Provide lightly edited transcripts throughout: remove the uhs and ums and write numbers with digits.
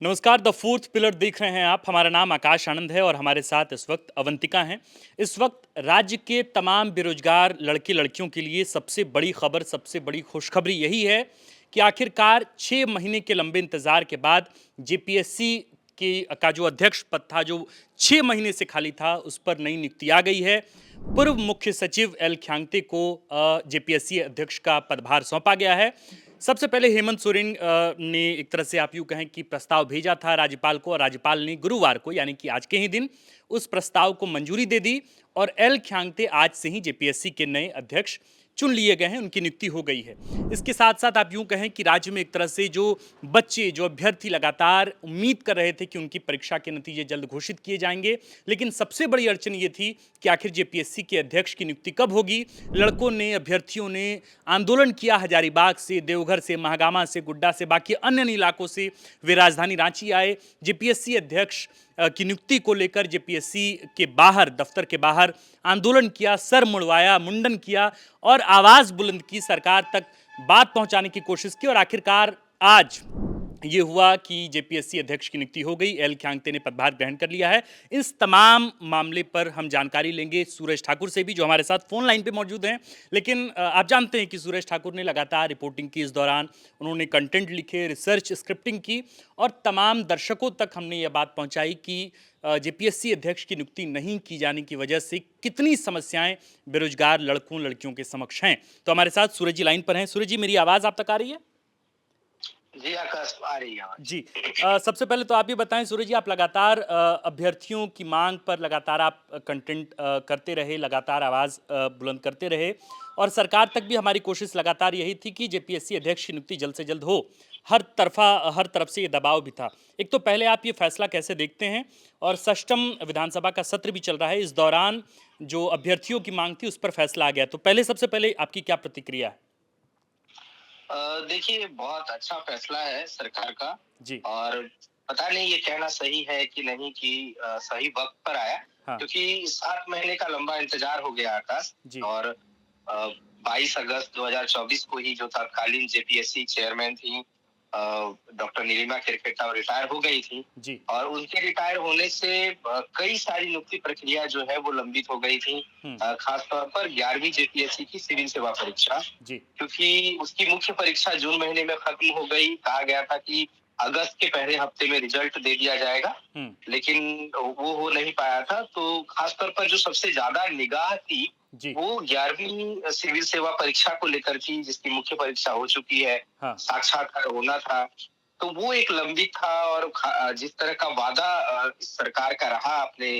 नमस्कार। The fourth pillar देख रहे हैं आप। हमारा नाम आकाश आनंद है और हमारे साथ इस वक्त अवंतिका हैं। इस वक्त राज्य के तमाम बेरोजगार लड़के लड़कियों के लिए सबसे बड़ी खबर, सबसे बड़ी खुशखबरी यही है कि आखिरकार 6 महीने के लंबे इंतजार के बाद जेपीएससी का जो अध्यक्ष पद था, जो 6 महीने से खाली था, उस पर नई नियुक्ति आ गई है। पूर्व मुख्य सचिव एल ख्यांगते को जेपीएससी अध्यक्ष का पदभार सौंपा गया है। सबसे पहले हेमंत सोरेन ने एक तरह से आप यूँ कहें कि प्रस्ताव भेजा था राज्यपाल को, और राज्यपाल ने गुरुवार को, यानी कि आज के ही दिन, उस प्रस्ताव को मंजूरी दे दी और एल ख्यांगते आज से ही जेपीएससी के नए अध्यक्ष चुन लिए गए हैं, उनकी नियुक्ति हो गई है। इसके साथ साथ आप यूँ कहें कि राज्य में एक तरह से जो बच्चे, जो अभ्यर्थी लगातार उम्मीद कर रहे थे कि उनकी परीक्षा के नतीजे जल्द घोषित किए जाएंगे, लेकिन सबसे बड़ी अड़चन ये थी कि आखिर जेपीएससी के अध्यक्ष की नियुक्ति कब होगी। लड़कों ने, अभ्यर्थियों ने आंदोलन किया हजारीबाग से, देवघर से, महागामा से, गुड्डा से, बाकी अन्य इलाकों से वे राजधानी रांची आए। जेपीएससी अध्यक्ष की नियुक्ति को लेकर जेपीएससी के बाहर, दफ्तर के बाहर आंदोलन किया, सर मुड़वाया, मुंडन किया और आवाज बुलंद की, सरकार तक बात पहुंचाने की कोशिश की। और आखिरकार आज ये हुआ कि जेपीएससी अध्यक्ष की नियुक्ति हो गई। एल ख्यांगते ने पदभार ग्रहण कर लिया है। इस तमाम मामले पर हम जानकारी लेंगे सूरज ठाकुर से भी, जो हमारे साथ फोन लाइन पे मौजूद हैं। लेकिन आप जानते हैं कि सूरज ठाकुर ने लगातार रिपोर्टिंग की। इस दौरान उन्होंने कंटेंट लिखे, रिसर्च, स्क्रिप्टिंग की और तमाम दर्शकों तक हमने ये बात पहुंचाई कि जेपीएससी अध्यक्ष की नियुक्ति नहीं की जाने की वजह से कितनी समस्याएं बेरोजगार लड़कों लड़कियों के समक्ष हैं। तो हमारे साथ सूरज जी लाइन पर हैं। सूरज जी, मेरी आवाज़ आप तक आ रही है? जी, आकाश आ रही है आवाज़। जी। सबसे पहले तो आप ये बताएं सूरज जी, आप लगातार अभ्यर्थियों की मांग पर लगातार आप कंटेंट करते रहे, लगातार आवाज़ बुलंद करते रहे और सरकार तक भी हमारी कोशिश लगातार यही थी कि जेपीएससी अध्यक्ष की नियुक्ति जल्द से जल्द हो। हर तरफ से ये दबाव भी था। एक तो पहले आप ये फैसला कैसे देखते हैं, और षष्ठम विधानसभा का सत्र भी चल रहा है, इस दौरान जो अभ्यर्थियों की मांग थी उस पर फैसला आ गया, तो पहले सबसे पहले आपकी क्या प्रतिक्रिया है? देखिए, बहुत अच्छा फैसला है सरकार का। जी। और पता नहीं ये कहना सही है कि नहीं कि सही वक़्त पर आया, हाँ। क्योंकि 7 महीने का लंबा इंतज़ार हो गया आकाश। जी। और 22 अगस्त 2024 को ही जो तत्कालीन जेपीएससी चेयरमैन थी डॉक्टर नीलिमा खिरखेटा, वो रिटायर हो गई थी। जी। और उनके रिटायर होने से कई सारी नियुक्ति प्रक्रिया जो है वो लंबित हो गई थी। हम्म। खास तौर पर 11वीं जेपीएससी की सिविल सेवा परीक्षा, जी। क्योंकि उसकी मुख्य परीक्षा जून महीने में खत्म हो गई। कहा गया था कि अगस्त के पहले हफ्ते में रिजल्ट दे दिया जाएगा, हम्म। लेकिन वो हो नहीं पाया था। तो खास तौर पर जो सबसे ज्यादा निगाह थी जी। वो 11वीं सिविल सेवा परीक्षा को लेकर थी, जिसकी मुख्य परीक्षा हो चुकी है, हाँ। साक्षात्कार होना था। तो वो एक लंबित था। और जिस तरह का वादा इस सरकार का रहा अपने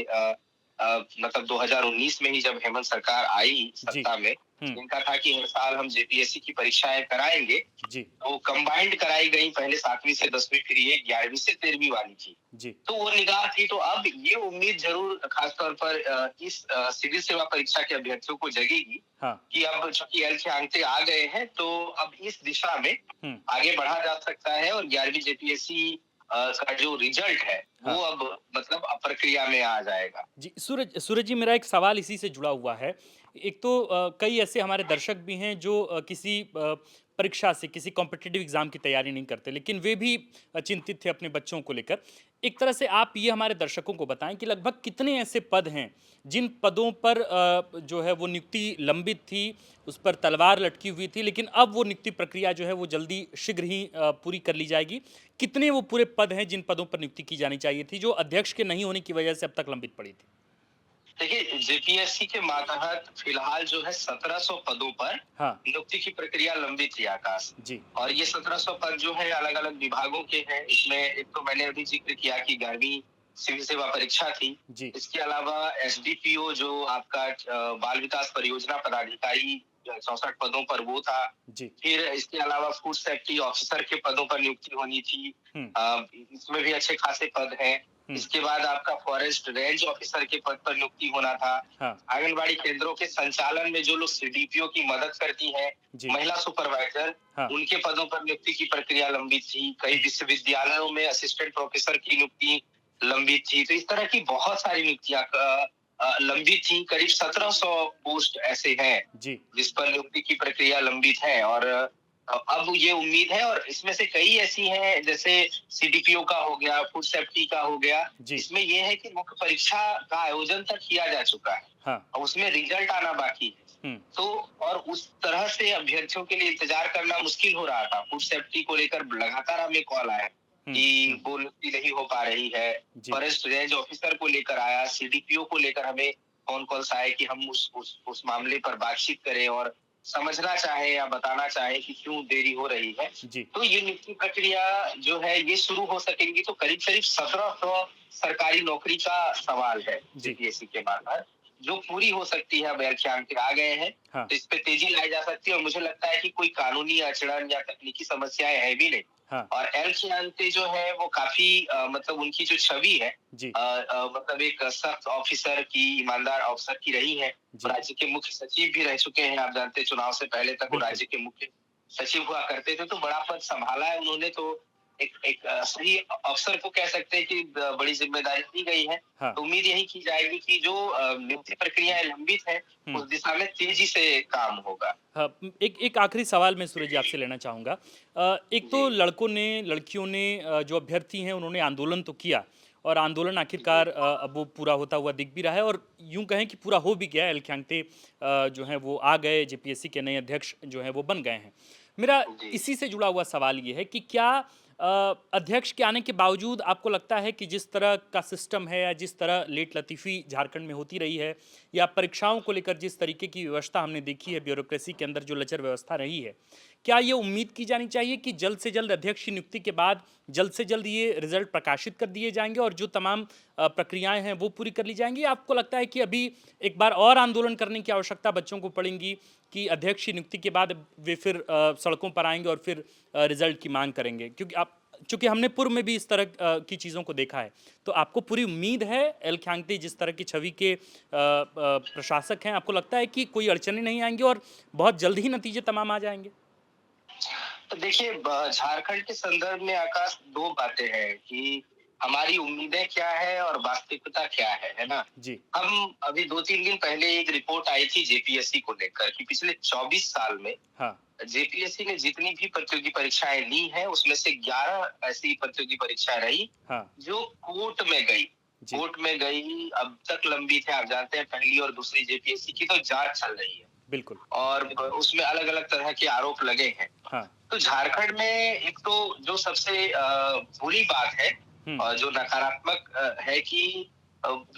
मतलब 2019 में ही जब हेमंत सरकार आई जी। सत्ता में, हम्म। इनका था कि हर साल हम जेपीएससी की परीक्षाएं कराएंगे। जी। वो कंबाइंड कराई गई, पहले 7वीं से 10वीं, फिर ये 11वीं से 13वीं वाली थी। जी। तो वो निगाह थी। तो अब ये उम्मीद जरूर खासतौर पर इस सिविल सेवा परीक्षा के अभ्यर्थियों को जगेगी हाँ। कि अब चूंकि एल ख्यांगते आ गए हैं, तो अब इस दिशा में हम्म। आगे बढ़ा जा सकता है। और 11वीं जेपीएससी का जो रिजल्ट है वो हाँ। अब मतलब प्रक्रिया में आ जाएगा। जी, सूरज सूरज जी, मेरा एक सवाल इसी से जुड़ा हुआ है। एक तो कई ऐसे हमारे दर्शक भी हैं जो किसी परीक्षा से, किसी कॉम्पिटिटिव एग्ज़ाम की तैयारी नहीं करते, लेकिन वे भी चिंतित थे अपने बच्चों को लेकर। एक तरह से आप ये हमारे दर्शकों को बताएँ कि लगभग कितने ऐसे पद हैं, जिन पदों पर जो है वो नियुक्ति लंबित थी, उस पर तलवार लटकी हुई थी, लेकिन अब वो नियुक्ति प्रक्रिया जो है वो जल्दी शीघ्र ही पूरी कर ली जाएगी। कितने वो पूरे पद हैं जिन पदों पर नियुक्ति की जानी चाहिए थी, जो अध्यक्ष के नहीं होने की वजह से अब तक लंबित पड़ी थी? देखिए, जेपीएससी के मातहत फिलहाल जो है 1700 पदों पर हाँ। नियुक्ति की प्रक्रिया लंबित थी आकाश। जी। और ये 1700 पद जो है अलग अलग विभागों के हैं। इसमें एक तो मैंने अभी जिक्र किया कि 11वीं सिविल सेवा परीक्षा थी। जी। इसके अलावा एसडीपीओ जो आपका बाल विकास परियोजना पदाधिकारी 64 पदों पर वो था। जी। फिर इसके अलावा फूड सेफ्टी ऑफिसर के पदों पर नियुक्ति होनी थी। हुँ। इसमें भी अच्छे खासे पद हैं। हुँ। इसके बाद आपका फॉरेस्ट रेंज ऑफिसर के पद पर नियुक्ति होना था। हाँ। आंगनबाड़ी केंद्रों के संचालन में जो लोग सीडीपीओ की मदद करती हैं, जी। महिला सुपरवाइजर, हाँ। उनके पदों पर नियुक्ति की प्रक्रिया लंबित थी। कई विश्वविद्यालयों में असिस्टेंट प्रोफेसर की नियुक्ति लंबित थी। तो इस तरह की बहुत सारी नियुक्तियां लंबित थी। करीब 1700 पोस्ट ऐसे हैं जी। जिस पर नियुक्ति की प्रक्रिया लंबित है। और अब ये उम्मीद है और इसमें से कई ऐसी हैं जैसे सीडीपीओ का हो गया, फूड सेफ्टी का हो गया। जी। इसमें ये है कि मुख्य परीक्षा का आयोजन तक किया जा चुका है हाँ। और उसमें रिजल्ट आना बाकी है। हुँ, तो और उस तरह से अभ्यर्थियों के लिए इंतजार करना मुश्किल हो रहा था। फूड सेफ्टी को लेकर लगातार हमें कॉल आया हुँ, कि हुँ। वो नियुक्ति नहीं हो पा रही है। जी, फॉरेस्ट रेंज ऑफिसर को लेकर आया, सीडीपीओ को लेकर हमें फ़ोन कॉल्स आए कि हम उस मामले पर बातचीत करें और समझना चाहें या बताना चाहें कि क्यों देरी हो रही है। जी, तो ये नियुक्ति प्रक्रिया जो है ये शुरू हो सकेगी तो करीब-करीब 1700 सरकारी नौकरी का सवाल है जी। जेपीएससी के बाहर, जो पूरी हो सकती है। अब अंक आ गए हैं, हाँ, तो इस पे तेजी लाई जा सकती है और मुझे लगता है कि कोई कानूनी अड़चन या तकनीकी समस्याएं है भी नहीं। हाँ। और एल खियांते जो है वो काफी मतलब उनकी जो छवि है जी, मतलब एक सख्त ऑफिसर की, ईमानदार अफसर की रही है। जी। राज्य के मुख्य सचिव भी रह चुके हैं। आप जानते हैं चुनाव से पहले तक वो बिल्कुल। राज्य के मुख्य सचिव हुआ करते थे, तो बड़ा पद संभाला है उन्होंने। तो एक एक सही अफसर को कह सकते हैं कि बड़ी जिम्मेदारी दी गई है। हाँ। तो उम्मीद यही की जाएगी कि जो नियुक्ति प्रक्रियाएं लंबित है हुँ। उस दिशा में तेजी से काम होगा। हाँ, एक एक आखिरी सवाल मैं सूरज जी आपसे लेना चाहूँगा। एक जी तो लड़कियों ने जो अभ्यर्थी हैं उन्होंने आंदोलन तो किया और आंदोलन जी आखिरकार अब वो पूरा होता हुआ दिख भी रहा है और यूँ कहें कि पूरा हो भी गया है। एल ख्यांगते जो हैं वो आ गए, जेपीएससी के नए अध्यक्ष जो हैं वो बन गए हैं। मेरा जी इसी से जुड़ा हुआ सवाल ये है कि क्या अध्यक्ष के आने के बावजूद आपको लगता है कि जिस तरह का सिस्टम है या जिस तरह लेट लतीफ़ी झारखंड में होती रही है या परीक्षाओं को लेकर जिस तरीके की व्यवस्था हमने देखी है ब्यूरोक्रेसी के अंदर जो लचर व्यवस्था रही है, क्या ये उम्मीद की जानी चाहिए कि जल्द से जल्द अध्यक्ष की नियुक्ति के बाद जल्द से जल्द ये रिजल्ट प्रकाशित कर दिए जाएंगे और जो तमाम प्रक्रियाएं हैं वो पूरी कर ली जाएंगी? या आपको लगता है कि अभी एक बार और आंदोलन करने की आवश्यकता बच्चों को पड़ेगी कि अध्यक्ष की नियुक्ति के बाद वे फिर सड़कों पर आएंगे और फिर रिजल्ट की मांग करेंगे? क्योंकि आप चूंकि हमने पूर्व में भी इस तरह की चीज़ों को देखा है, तो आपको पूरी उम्मीद है एल ख्यांगते जिस तरह की छवि के प्रशासक हैं, आपको लगता है कि कोई अड़चनें नहीं आएंगी और बहुत जल्द ही नतीजे तमाम आ जाएंगे? तो देखिए झारखंड के संदर्भ में आकाश दो बातें हैं कि हमारी उम्मीदें क्या है और वास्तविकता क्या है ना। जी। हम अभी 2-3 दिन पहले एक रिपोर्ट आई थी जेपीएससी को लेकर कि पिछले 24 साल में हाँ। जेपीएससी ने जितनी भी प्रतियोगी परीक्षाएं ली हैं उसमें से 11 ऐसी प्रतियोगी परीक्षाएं रही हाँ। जो कोर्ट में गई। जी। कोर्ट में गई, अब तक लंबित है। आप जानते हैं पहली और दूसरी जेपीएससी की तो जांच चल रही है बिल्कुल। और उसमें अलग अलग तरह के आरोप लगे हैं। हाँ। तो झारखंड में एक तो जो सबसे बुरी बात है हुँ। जो नकारात्मक है कि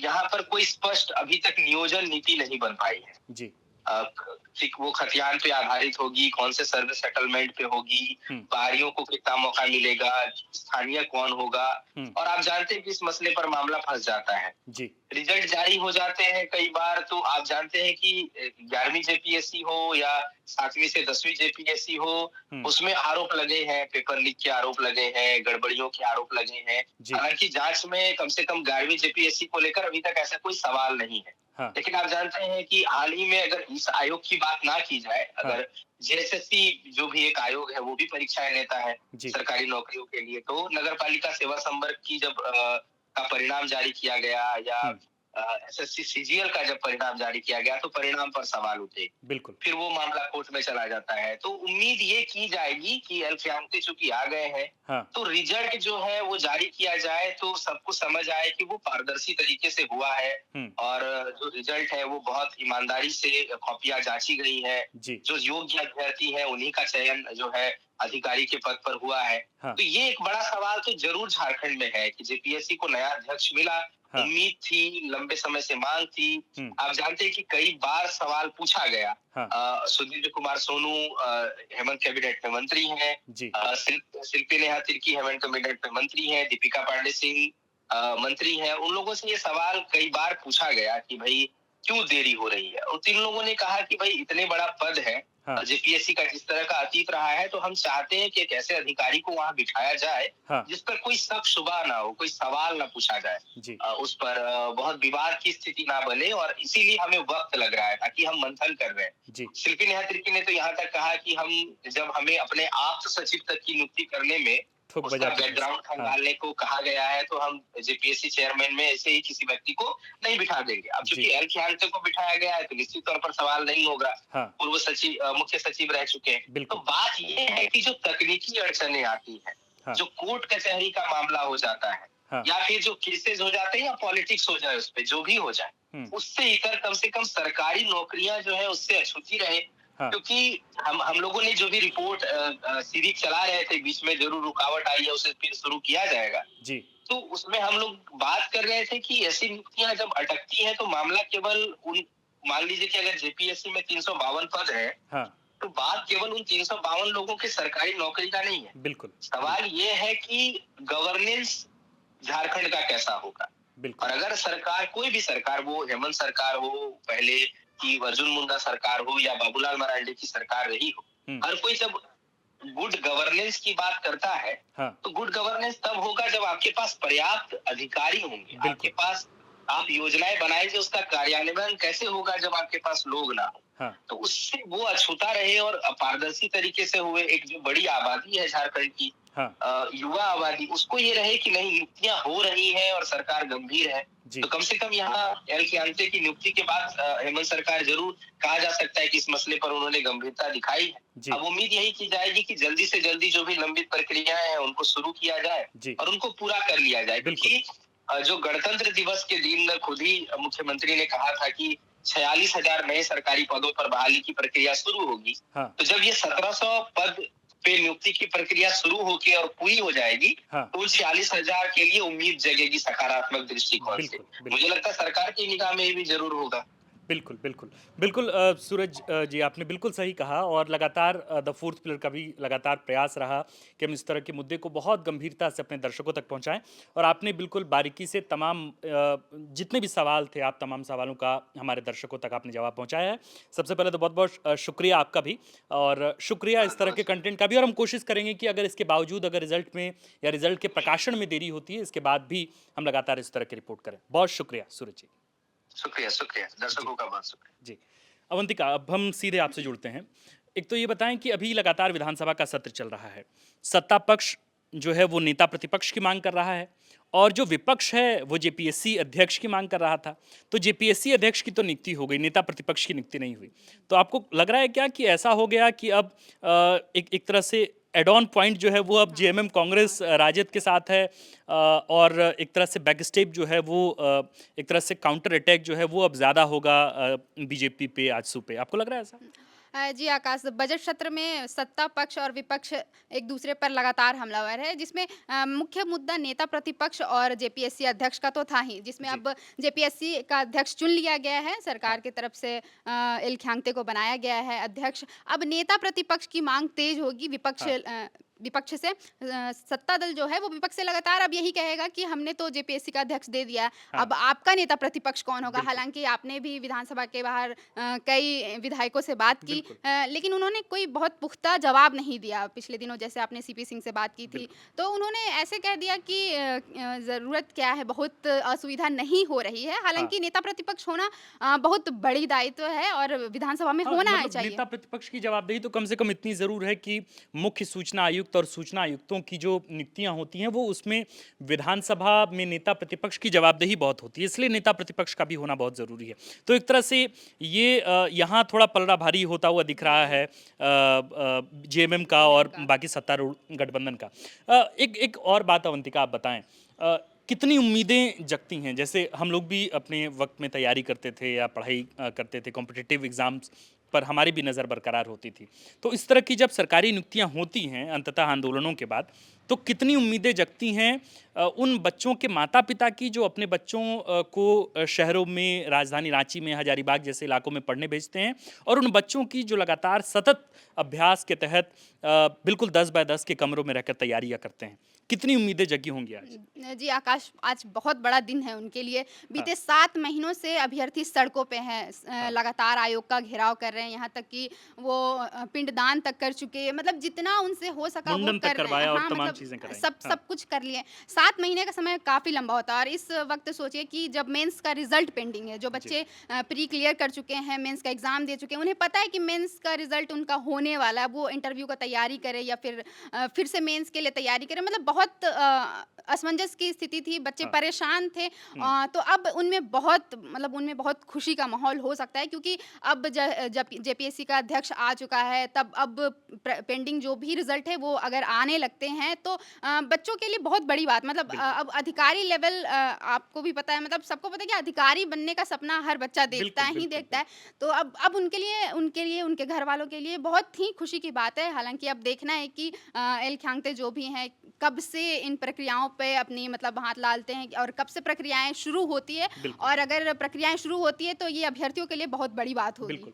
यहाँ पर कोई स्पष्ट अभी तक नियोजन नीति नहीं बन पाई है। जी। कि वो खतियान पे आधारित होगी, कौन से सर्विस सेटलमेंट पे होगी, हुँ। बाहरियों को कितना मौका मिलेगा, स्थानीय कौन होगा। हुँ। और आप जानते हैं कि इस मसले पर मामला फंस जाता है। जी। रिजल्ट जारी हो जाते हैं कई बार, तो आप जानते हैं कि 11वीं जेपीएससी हो या 7वीं से 10वीं जेपीएससी हो, हुँ। उसमें आरोप लगे हैं, पेपर लीक के आरोप लगे हैं, गड़बड़ियों के आरोप लगे हैं। जी। हालांकि जांच में कम से कम 11वीं जेपीएससी को लेकर अभी तक ऐसा कोई सवाल नहीं है। हाँ। लेकिन आप जानते हैं कि हाल ही में अगर इस आयोग की बात ना की जाए, हाँ। अगर जेएसएससी जो भी एक आयोग है वो भी परीक्षाएं लेता है जी। सरकारी नौकरियों के लिए, तो नगर पालिका सेवा संवर्ग की जब का परिणाम जारी किया गया या हुँ। एसएससी सीजीएल का जब परिणाम जारी किया गया तो परिणाम पर सवाल उठे। बिल्कुल। फिर वो मामला कोर्ट में चला जाता है। तो उम्मीद ये की जाएगी कि एल ख्यांगते चूंकि आ गए हैं, हाँ। तो रिजल्ट जो है वो जारी किया जाए तो सबको समझ आए कि वो पारदर्शी तरीके से हुआ है हुँ। और जो रिजल्ट है वो बहुत ईमानदारी से कॉपियां जांची गई है। जी। जो योग्य अभ्यर्थी है उन्हीं का चयन जो है अधिकारी के पद पर हुआ है। हाँ। तो ये एक बड़ा सवाल तो जरूर झारखंड में है कि जेपीएससी को नया अध्यक्ष मिला, हाँ। उम्मीद थी, लंबे समय से मांग थी। हुँ। आप जानते हैं कि कई बार सवाल पूछा गया। हाँ। सुधीर कुमार सोनू हेमंत कैबिनेट में मंत्री हैं। जी। शिल्पी नेहा तिर्की हेमंत कैबिनेट में मंत्री हैं। दीपिका पांडे सिंह मंत्री हैं। उन लोगों से ये सवाल कई बार पूछा गया कि भाई क्यों देरी हो रही है, और तीन लोगों ने कहा कि भाई इतने बड़ा पद है हाँ। जेपीएससी का जिस तरह का अतीत रहा है, तो हम चाहते हैं कि एक ऐसे अधिकारी को वहां बिठाया जाए हाँ। जिस पर कोई शक शुबा ना हो, कोई सवाल ना पूछा जाए, जी। उस पर बहुत विवाद की स्थिति ना बने, और इसीलिए हमें वक्त लग रहा है ताकि हम मंथन कर रहे हैं। जी। शिल्पी नेहा तिर्की ने तो यहाँ तक कहा कि हम जब हमें अपने आप सचिव तक की नियुक्ति करने में ठोक उसका बजाते थे। बैकग्राउंड हाँ, खंगालने को कहा गया है, तो हम जेपीएससी चेयरमैन में ऐसे ही किसी व्यक्ति को नहीं बिठा देंगे। अब जी, चूंकि एल खियांग्ते को बिठाया गया है तो निश्चित तौर पर सवाल नहीं होगा। हाँ, पूर्व सचिव मुख्य सचिव रह चुके हैं। तो बिल्कुल, बात ये है कि जो तकनीकी अड़चनें आती है, हाँ, जो कोर्ट कचहरी का मामला हो जाता है, हाँ, या फिर जो केसेस हो जाते हैं या पॉलिटिक्स हो जाए, उस पे जो भी हो जाए, हुँ, उससे इतर कम से कम सरकारी नौकरियां जो है उससे अछूती रहे। हाँ, क्योंकि हम लोगों ने जो भी रिपोर्ट सीरीज चला रहे थे, बीच में जरूर रुकावट आई है, उसे फिर शुरू किया जाएगा। जी, तो उसमें हम लोग बात कर रहे थे कि ऐसी नियुक्तियां जब अटकती हैं तो मामला केवल उन, मान लीजिए कि अगर जेपीएससी में 352 पद है, हाँ, तो बात केवल उन 352 लोगों के सरकारी नौकरी का नहीं है। बिल्कुल, सवाल ये है कि गवर्नेंस झारखंड का कैसा होगा। बिल्कुल, और अगर सरकार, कोई भी सरकार, वो हेमंत सरकार हो पहले की, अर्जुन मुंडा सरकार हो या बाबूलाल मरांडी की सरकार रही हो, हुँ, हर कोई जब गुड गवर्नेंस की बात करता है, हाँ, तो गुड गवर्नेंस तब होगा जब आपके पास पर्याप्त अधिकारी होंगे, आपके बिल्कुल, पास, आप योजनाएं बनाएंगे, उसका कार्यान्वयन कैसे होगा जब आपके पास लोग ना हो। हाँ, तो उससे वो अछूता रहे और अपारदर्शी तरीके से हुए। एक जो बड़ी आबादी है झारखंड की, हाँ, युवा आबादी, उसको ये रहे कि नहीं, नियुक्तियां हो रही हैं और सरकार गंभीर है। जी, तो कम से कम यहाँ एल खियांते की नियुक्ति के बाद हेमंत सरकार, जरूर कहा जा सकता है कि इस मसले पर उन्होंने गंभीरता दिखाई है। जी, अब उम्मीद यही की जाएगी कि जल्दी से जल्दी जो भी लंबित प्रक्रियाएं हैं उनको शुरू किया जाए जी, और उनको पूरा कर लिया जाए। बिल्कुल, क्योंकि जो गणतंत्र दिवस के दिन खुद ही मुख्यमंत्री ने कहा था कि 46,000 नए सरकारी पदों पर बहाली की प्रक्रिया शुरू होगी। हाँ, तो जब ये 1700 पद पे नियुक्ति की प्रक्रिया शुरू होके और पूरी हो जाएगी, हाँ, तो उन 46,000 के लिए उम्मीद जगेगी सकारात्मक दृष्टिकोण से। बिल्कुल, मुझे बिल्कुल। लगता है सरकार की निगाह में ये भी जरूर होगा। बिल्कुल, बिल्कुल। बिल्कुल सूरज जी आपने बिल्कुल सही कहा और लगातार द फोर्थ पिलर का भी लगातार प्रयास रहा कि हम इस तरह के मुद्दे को बहुत गंभीरता से अपने दर्शकों तक पहुँचाएँ और आपने बिल्कुल बारीकी से तमाम जितने भी सवाल थे, आप तमाम सवालों का हमारे दर्शकों तक आपने जवाब पहुँचाया है। सबसे पहले तो बहुत-बहुत शुक्रिया आपका भी और शुक्रिया इस बहुत तरह बहुत के कंटेंट का भी और हम कोशिश करेंगे कि अगर इसके बावजूद अगर रिज़ल्ट में या रिज़ल्ट के प्रकाशन में देरी होती है, इसके बाद भी हम लगातार इस तरह की रिपोर्ट करें। बहुत शुक्रिया सूरज जी। शुक्रिया, शुक्रिया, जी। दर्शकों का बहुत शुक्रिया। जी। अवंतिका, अब हम सीधे आपसे जुड़ते हैं। एक तो ये बताएँ कि अभी लगातार विधानसभा का सत्र चल रहा है। सत्ता पक्ष जो है वो नेता प्रतिपक्ष की माँग कर रहा है और जो विपक्ष है वो जेपीएससी अध्यक्ष की माँग कर रहा था। तो जेपीएससी अध्यक्ष की तो नियुक्ति हो गई, नेता प्रतिपक्ष की नियुक्ति नहीं हुई। तो आपको लग रहा है क्या कि ऐसा हो गया कि अब एक एक तरह से एड ऑन पॉइंट जो है वो अब जेएमएम कांग्रेस राजद के साथ है और एक तरह से बैक स्टेप जो है वो एक तरह से काउंटर अटैक जो है वो अब ज़्यादा होगा बीजेपी पे, आजसू पे। आपको लग रहा है ऐसा? जी आकाश, बजट सत्र में सत्ता पक्ष और विपक्ष एक दूसरे पर लगातार हमलावर है, जिसमें मुख्य मुद्दा नेता प्रतिपक्ष और जेपीएससी अध्यक्ष का तो था ही, जिसमें जी। अब जेपीएससी का अध्यक्ष चुन लिया गया है, हाँ, सरकार की तरफ से एल ख्यांगते को बनाया गया है अध्यक्ष। अब नेता प्रतिपक्ष की मांग तेज होगी, हाँ, विपक्ष से सत्ता दल जो है वो विपक्ष से लगातार अब यही कहेगा कि हमने तो जेपीएससी का अध्यक्ष दे दिया है, हाँ, अब आपका नेता प्रतिपक्ष कौन होगा। बिल्कुल, हालांकि आपने भी विधानसभा के बाहर कई विधायकों से बात की, बिल्कुल, लेकिन उन्होंने कोई बहुत पुख्ता जवाब नहीं दिया। पिछले दिनों जैसे आपने सीपी सिंह से बात की थी, बिल्कुल। तो उन्होंने ऐसे कह दिया कि ज़रूरत क्या है, बहुत असुविधा नहीं हो रही है। हाँ। हालांकि नेता प्रतिपक्ष होना बहुत बड़ी दायित्व है और विधानसभा में हाँ, होना मतलब चाहिए। नेता प्रतिपक्ष की जवाबदेही तो कम से कम इतनी ज़रूर है कि मुख्य सूचना आयुक्त और सूचना आयुक्तों की जो नियुक्तियां होती हैं वो उसमें विधानसभा में नेता प्रतिपक्ष की जवाबदेही बहुत होती है, इसलिए नेता प्रतिपक्ष का भी होना बहुत ज़रूरी है। तो एक तरह से ये यहाँ थोड़ा पलड़ा भारी होता हुआ दिख रहा है जेएमएम का जेएमएम और का। बाकी सत्तारूढ़ गठबंधन का। एक एक और बात अवंतिका आप बताएं, कितनी उम्मीदें जगती हैं? जैसे हम लोग भी अपने वक्त में तैयारी करते थे या पढ़ाई करते थे, कॉम्पिटिटिव एग्ज़ाम्स पर हमारी भी नज़र बरकरार होती थी। तो इस तरह की जब सरकारी नियुक्तियां होती हैं अंततः आंदोलनों के बाद, तो कितनी उम्मीदें जगती हैं उन बच्चों के माता-पिता की जो अपने बच्चों को शहरों में, राजधानी रांची में, हजारीबाग जैसे इलाकों में पढ़ने भेजते हैं और उन बच्चों की जो लगातार सतत अभ्यास के तहत बिल्कुल 10 बाय 10 के कमरों में रहकर तैयारियां करते हैं। कितनी उम्मीदें जगी होंगी आज? जी आकाश, आज बहुत बड़ा दिन है उनके लिए। बीते 7 महीनों से अभ्यर्थी सड़कों पे हैं, लगातार आयोग का घेराव कर रहे हैं, यहाँ तक कि वो पिंडदान तक कर चुके हैं। मतलब जितना उनसे हो सका वो मुंडन तक कर रहे हैं। करवाया और हाँ, तमाम मतलब चीज़ें कराई। सब हाँ, सब कुछ कर लिए। 7 महीने का समय काफ़ी लंबा होता है और इस वक़्त सोचिए कि जब मेंस का रिज़ल्ट पेंडिंग है, जो जी, बच्चे प्री क्लियर कर चुके हैं, मेंस का एग्ज़ाम दे चुके हैं, उन्हें पता है कि मेंस का रिज़ल्ट उनका होने वाला है। वो इंटरव्यू का तैयारी करें या फिर से मेंस के लिए तैयारी करें। मतलब बहुत असमंजस की स्थिति थी, बच्चे हाँ। परेशान थे। हुँ, तो अब उनमें बहुत खुशी का माहौल हो सकता है क्योंकि अब जब जेपीएससी का अध्यक्ष आ चुका है, तब अब पेंडिंग जो भी रिजल्ट है वो अगर आने लगते हैं तो बच्चों के लिए बहुत बड़ी बात, मतलब बिल्कुल। अब अधिकारी लेवल, आपको भी पता है, मतलब सबको पता है कि अधिकारी बनने का सपना हर बच्चा देखता बिल्कुल, है ही बिल्कुल, देखता है। बिल्कुल। तो अब उनके लिए उनके घर वालों के लिए बहुत ही खुशी की बात है। हालांकि अब देखना है कि एल ख्यांगते जो भी हैं कब से इन प्रक्रियाओं पे अपनी मतलब हाथ डालते हैं और कब से प्रक्रियाएं शुरू होती है, बिल्कुल, और अगर प्रक्रियाएं शुरू होती है तो ये अभ्यर्थियों के लिए बहुत बड़ी बात होगी। बिल्कुल।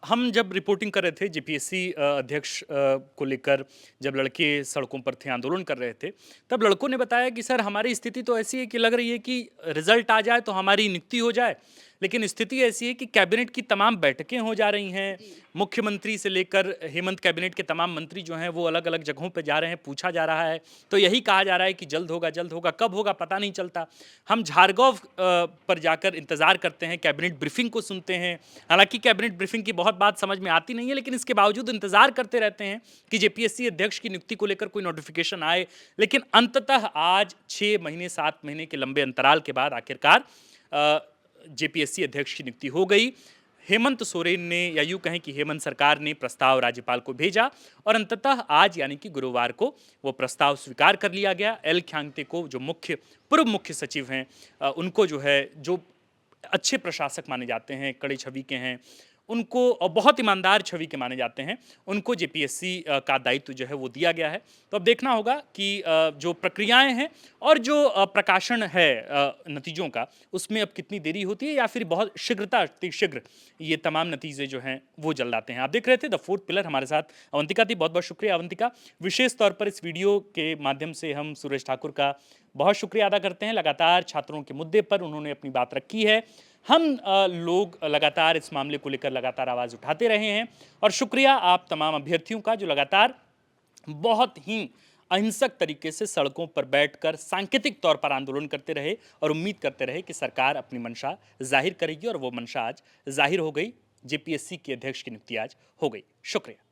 हम जब रिपोर्टिंग कर रहे थे जेपीएससी अध्यक्ष को लेकर, जब लड़के सड़कों पर थे, आंदोलन कर रहे थे, तब लड़कों ने बताया कि सर हमारी स्थिति तो ऐसी है कि लग रही है कि रिजल्ट आ जाए तो हमारी नियुक्ति हो जाए, लेकिन स्थिति ऐसी है कि कैबिनेट की तमाम बैठकें हो जा रही हैं, जी। मुख्यमंत्री से लेकर हेमंत कैबिनेट के तमाम मंत्री जो हैं वो अलग अलग जगहों पर जा रहे हैं, पूछा जा रहा है, तो यही कहा जा रहा है कि जल्द होगा, कब होगा पता नहीं चलता। हम झारगोव पर जाकर इंतजार करते हैं, कैबिनेट ब्रीफिंग को सुनते हैं। हालांकि कैबिनेट ब्रीफिंग की बहुत बात समझ में आती नहीं है, लेकिन इसके बावजूद इंतजार करते रहते हैं कि जेपीएससी अध्यक्ष की नियुक्ति को लेकर कोई नोटिफिकेशन आए। लेकिन अंततः आज 6 महीने 7 महीने के लंबे अंतराल के बाद आखिरकार जेपीएससी अध्यक्ष की नियुक्ति हो गई। हेमंत सोरेन ने, या यूं कहें कि हेमंत सरकार ने प्रस्ताव राज्यपाल को भेजा और अंततः आज यानी कि गुरुवार को वो प्रस्ताव स्वीकार कर लिया गया। एल ख्यांगते को, जो पूर्व मुख्य सचिव हैं, उनको जो है, जो अच्छे प्रशासक माने जाते हैं, कड़ी छवि के हैं, उनको, और बहुत ईमानदार छवि के माने जाते हैं, उनको जेपीएससी का दायित्व जो है वो दिया गया है। तो अब देखना होगा कि जो प्रक्रियाएं हैं और जो प्रकाशन है नतीजों का, उसमें अब कितनी देरी होती है या फिर बहुत शीघ्र ये तमाम नतीजे जो हैं वो जल्द आते हैं। आप देख रहे थे द फोर्थ पिलर, हमारे साथ अवंतिका थी। बहुत बहुत शुक्रिया अवंतिका। विशेष तौर पर इस वीडियो के माध्यम से हम सुरेश ठाकुर का बहुत शुक्रिया अदा करते हैं। लगातार छात्रों के मुद्दे पर उन्होंने अपनी बात रखी है। हम लोग लगातार इस मामले को लेकर लगातार आवाज़ उठाते रहे हैं, और शुक्रिया आप तमाम अभ्यर्थियों का जो लगातार बहुत ही अहिंसक तरीके से सड़कों पर बैठकर सांकेतिक तौर पर आंदोलन करते रहे और उम्मीद करते रहे कि सरकार अपनी मंशा जाहिर करेगी, और वो मंशा आज जाहिर हो गई। जेपीएससी के अध्यक्ष की नियुक्ति आज हो गई। शुक्रिया।